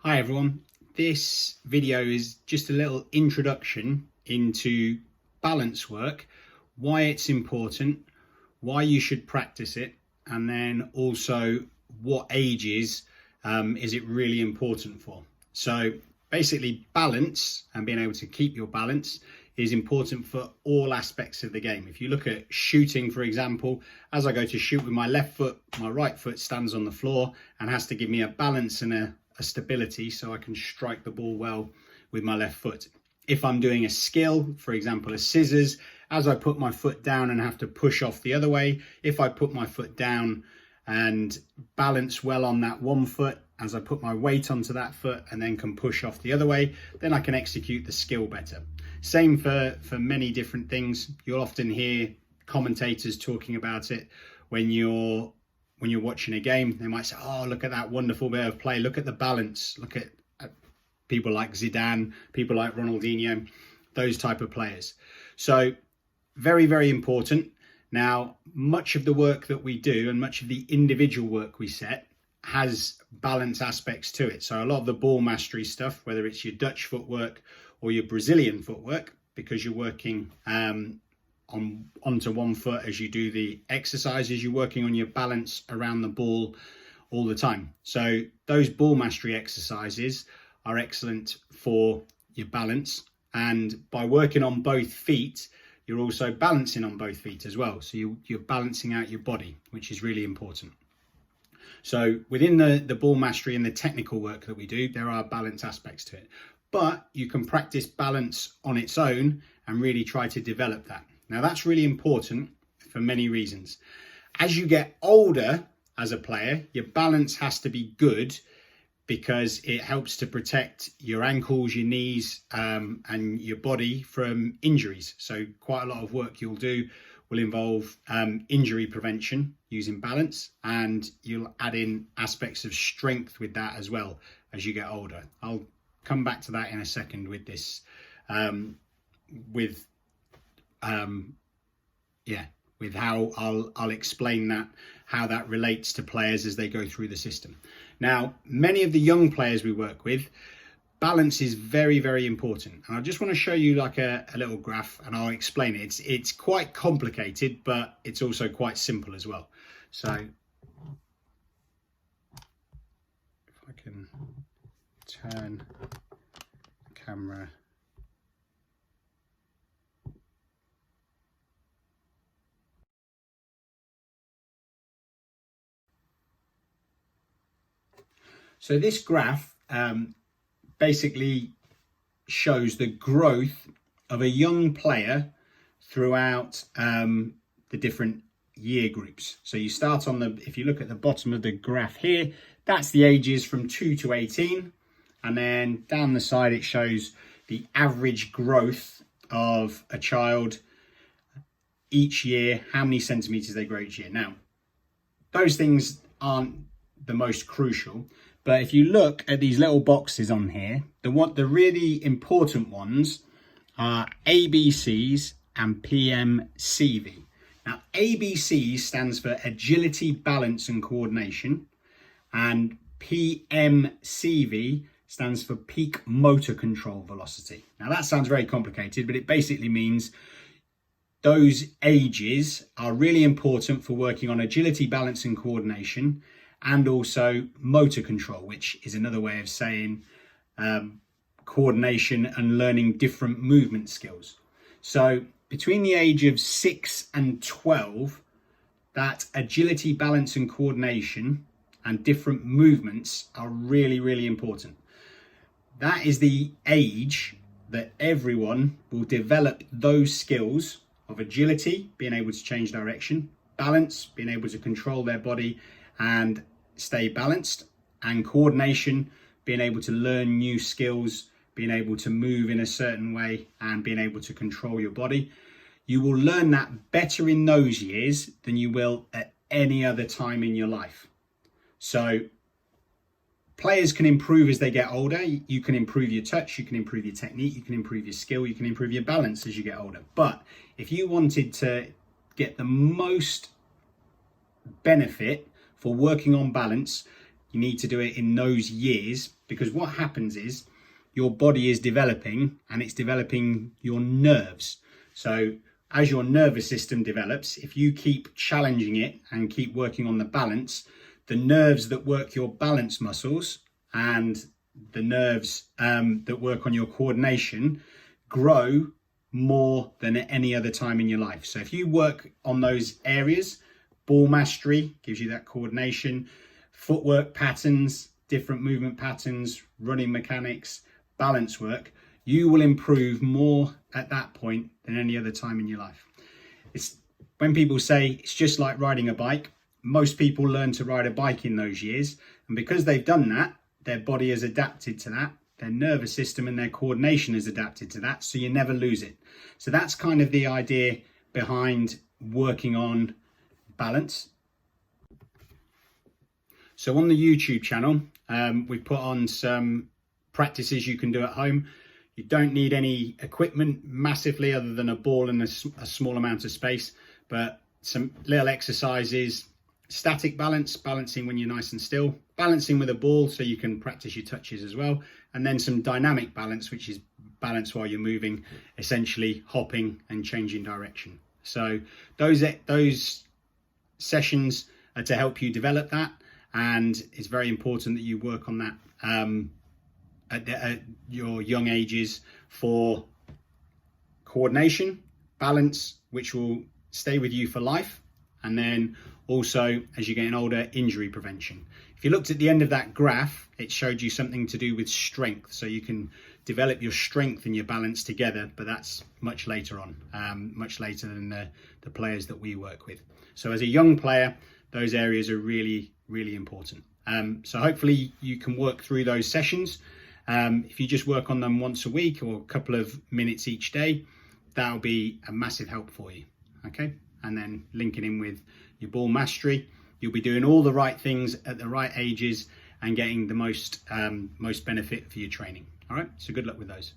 Hi everyone, this video is just a little introduction into balance work, why it's important, why you should practice it, and then also what ages is it really important for. So basically balance and being able to keep your balance is important for all aspects of the game. If you look at shooting, for example, as I go to shoot with my left foot, my right foot stands on the floor and has to give me a balance and a stability so I can strike the ball well with my left foot. If I'm doing a skill, for example, a scissors, as I put my foot down and have to push off the other way, if I put my foot down and balance well on that one foot, as I put my weight onto that foot and then can push off the other way, then I can execute the skill better. Same for many different things. You'll often hear commentators talking about it when you're watching a game. They might say, oh, look at that wonderful bit of play, look at the balance, look at people like Zidane, people like Ronaldinho, those type of players. So very, very important. Now, much of the work that we do and much of the individual work we set has balance aspects to it. So a lot of the ball mastery stuff, whether it's your Dutch footwork or your Brazilian footwork, because you're working onto one foot as you do the exercises, you're working on your balance around the ball all the time. So those ball mastery exercises are excellent for your balance. And by working on both feet, you're also balancing on both feet as well. So you're balancing out your body, which is really important. So within the ball mastery and the technical work that we do, there are balance aspects to it. But you can practice balance on its own and really try to develop that. Now that's really important for many reasons. As you get older as a player, your balance has to be good because it helps to protect your ankles, your knees, and your body from injuries. So quite a lot of work you'll do will involve injury prevention using balance, and you'll add in aspects of strength with that as well as you get older. I'll come back to that in a second with this, with how I'll explain that, how that relates to players as they go through the system. Now, many of the young players we work with, balance is very, very important. And I just want to show you like a little graph and I'll explain it. It's quite complicated, but it's also quite simple as well. So if I can turn the camera. So this graph basically shows the growth of a young player throughout the different year groups. So you start on if you look at the bottom of the graph here, that's the ages from 2 to 18. And then down the side, it shows the average growth of a child each year, how many centimeters they grow each year. Now, those things aren't the most crucial. But if you look at these little boxes on here, the really important ones are ABCs and PMCV. Now, ABC stands for agility, balance and coordination, and PMCV stands for peak motor control velocity. Now, that sounds very complicated, but it basically means those ages are really important for working on agility, balance and coordination, and also motor control, which is another way of saying coordination and learning different movement skills. So between the age of 6 and 12, that agility, balance and coordination and different movements are really, really important. That is the age that everyone will develop those skills of agility, being able to change direction, balance, being able to control their body and stay balanced, and coordination, being able to learn new skills, being able to move in a certain way and being able to control your body. You will learn that better in those years than you will at any other time in your life. So players can improve as they get older. You can improve your touch, you can improve your technique, you can improve your skill, you can improve your balance as you get older. But if you wanted to get the most benefit for working on balance, you need to do it in those years, because what happens is your body is developing and it's developing your nerves. So as your nervous system develops, if you keep challenging it and keep working on the balance, the nerves that work your balance muscles and the nerves that work on your coordination grow more than at any other time in your life. So if you work on those areas, ball mastery gives you that coordination, footwork patterns, different movement patterns, running mechanics, balance work, you will improve more at that point than any other time in your life. It's when people say it's just like riding a bike, most people learn to ride a bike in those years, and because they've done that, their body has adapted to that, their nervous system and their coordination has adapted to that, so you never lose it. So that's kind of the idea behind working on balance. So on the YouTube channel, we've put on some practices you can do at home. You don't need any equipment massively other than a ball and a small amount of space, but some little exercises: static balance, balancing when you're nice and still, balancing with a ball so you can practice your touches as well, and then some dynamic balance, which is balance while you're moving, essentially hopping and changing direction. So those sessions are to help you develop that, and it's very important that you work on that at your young ages for coordination, balance, which will stay with you for life, and then also as you're getting older, injury prevention. If you looked at the end of that graph, it showed you something to do with strength, so you can develop your strength and your balance together, but that's much later on, much later than the players that we work with. So as a young player, those areas are really, really important. So hopefully you can work through those sessions. If you just work on them once a week or a couple of minutes each day, that'll be a massive help for you. Okay, and then linking in with your ball mastery, you'll be doing all the right things at the right ages and getting the most benefit for your training. All right, so good luck with those.